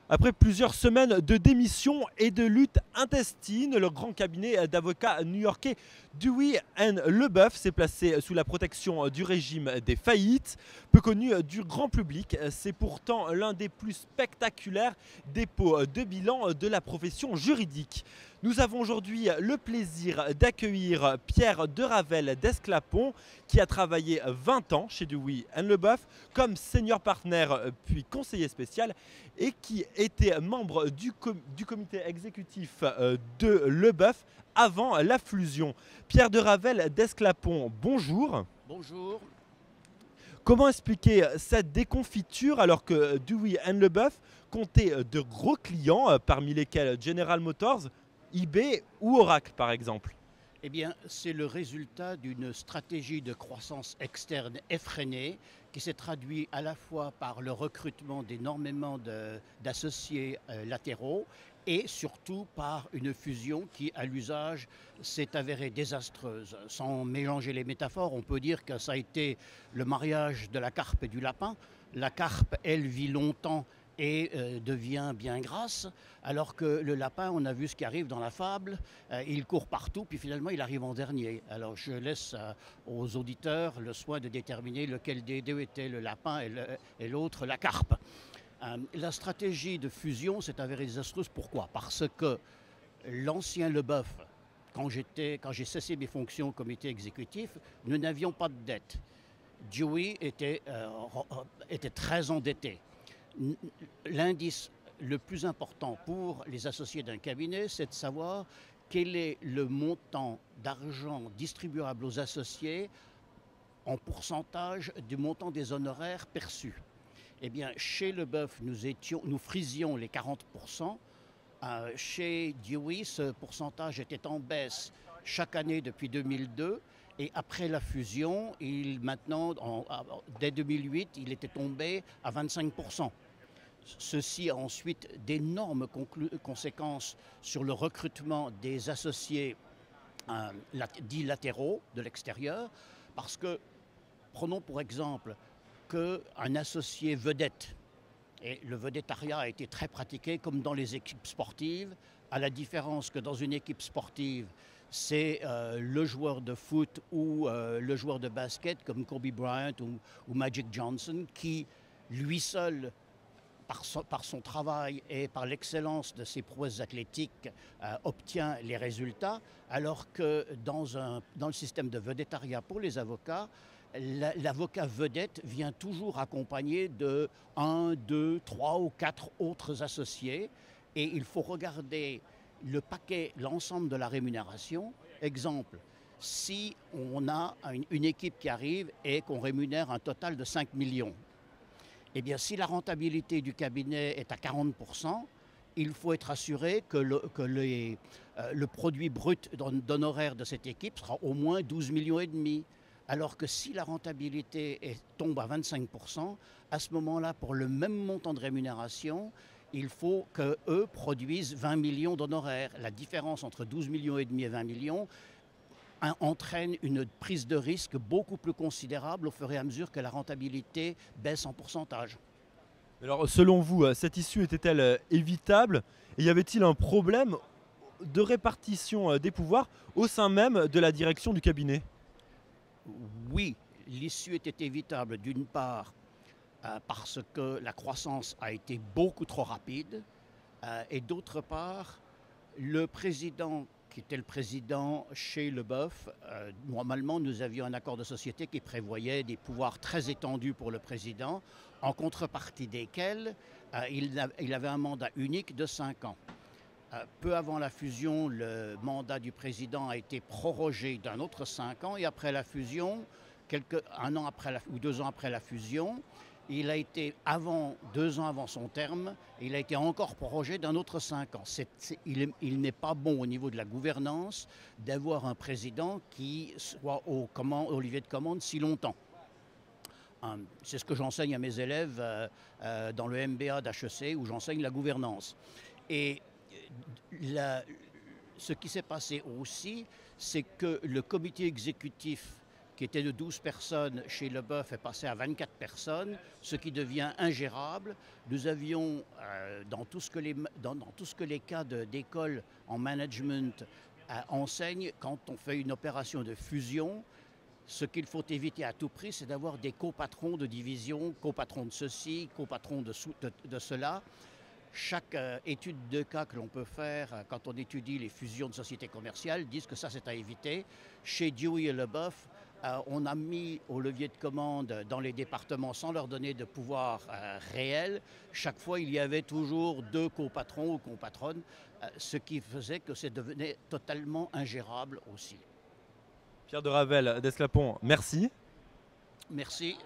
Après plusieurs semaines de démission et de lutte intestine, le grand cabinet d'avocats new-yorkais Dewey Leboeuf s'est placé sous la protection du régime des faillites. Peu connu du grand public, c'est pourtant l'un des plus spectaculaires dépôts de bilan de la profession juridique. Nous avons aujourd'hui le plaisir d'accueillir Pierre de Ravel d'Esclapon, qui a travaillé 20 ans chez Dewey Leboeuf comme senior partner puis conseiller spécial et qui était membre du comité exécutif de Leboeuf avant la fusion. Pierre de Ravel d'Esclapon, bonjour. Bonjour. Comment expliquer cette déconfiture alors que Dewey Leboeuf comptait de gros clients parmi lesquels General Motors, eBay ou Oracle par exemple? Eh bien, c'est le résultat d'une stratégie de croissance externe effrénée qui s'est traduite à la fois par le recrutement d'énormément d'associés latéraux et surtout par une fusion qui, à l'usage, s'est avérée désastreuse. Sans mélanger les métaphores, on peut dire que ça a été le mariage de la carpe et du lapin. La carpe, elle, vit longtemps et devient bien grasse, alors que le lapin, on a vu ce qui arrive dans la fable, il court partout, puis finalement il arrive en dernier. Alors je laisse aux auditeurs le soin de déterminer lequel des deux était le lapin et l'autre la carpe. La stratégie de fusion s'est avérée désastreuse. Pourquoi? Parce que l'ancien Leboeuf, quand j'ai cessé mes fonctions au comité exécutif, nous n'avions pas de dette. Dewey était très endetté. L'indice le plus important pour les associés d'un cabinet, c'est de savoir quel est le montant d'argent distribuable aux associés en pourcentage du montant des honoraires perçus. Eh bien, chez Leboeuf, nous frisions les 40%. Chez Dewey, ce pourcentage était en baisse chaque année depuis 2002. Et après la fusion, dès 2008, il était tombé à 25%. Ceci a ensuite d'énormes conséquences sur le recrutement des associés dits latéraux de l'extérieur, parce que, prenons pour exemple qu'un associé vedette, et le vedettariat a été très pratiqué comme dans les équipes sportives, à la différence que dans une équipe sportive, c'est le joueur de foot ou le joueur de basket comme Kobe Bryant ou Magic Johnson qui, lui seul, par son travail et par l'excellence de ses prouesses athlétiques, obtient les résultats, alors que dans le système de vedettariat pour les avocats, l'avocat vedette vient toujours accompagné de 1, 2, 3 ou 4 autres associés, et il faut regarder le paquet, l'ensemble de la rémunération. Exemple, si on a une équipe qui arrive et qu'on rémunère un total de 5 millions, eh bien, si la rentabilité du cabinet est à 40%, il faut être assuré que le produit brut d'honoraires de cette équipe sera au moins 12 millions et demi. Alors que si la rentabilité tombe à 25%, à ce moment-là, pour le même montant de rémunération, il faut qu'eux produisent 20 millions d'honoraires. La différence entre 12 millions et demi et 20 millions entraîne une prise de risque beaucoup plus considérable au fur et à mesure que la rentabilité baisse en pourcentage. Alors selon vous, cette issue était-elle évitable et y avait-il un problème de répartition des pouvoirs au sein même de la direction du cabinet? Oui, l'issue était évitable d'une part parce que la croissance a été beaucoup trop rapide et d'autre part, le président qui était le président chez Leboeuf, normalement nous avions un accord de société qui prévoyait des pouvoirs très étendus pour le président, en contrepartie desquels il avait un mandat unique de 5 ans. Peu avant la fusion, le mandat du président a été prorogé d'un autre 5 ans et après la fusion, un an après ou 2 ans après la fusion, il a été 2 ans avant son terme, il a été encore prorogé d'un autre 5 ans. Il n'est pas bon au niveau de la gouvernance d'avoir un président qui soit au levier de commande si longtemps. C'est ce que j'enseigne à mes élèves dans le MBA d'HEC où j'enseigne la gouvernance. Et ce qui s'est passé aussi, c'est que le comité exécutif qui était de 12 personnes chez Leboeuf est passé à 24 personnes, ce qui devient ingérable. Nous avions, dans tout ce que les cas d'école en management enseignent, quand on fait une opération de fusion, ce qu'il faut éviter à tout prix, c'est d'avoir des copatrons de division, copatrons de ceci, copatrons de cela. Chaque étude de cas que l'on peut faire quand on étudie les fusions de sociétés commerciales disent que ça c'est à éviter. Chez Dewey et Leboeuf, on a mis au levier de commande dans les départements sans leur donner de pouvoir réel. Chaque fois, il y avait toujours 2 copatrons ou copatronnes, ce qui faisait que ça devenait totalement ingérable aussi. Pierre de Ravel d'Esclapon, merci. Merci.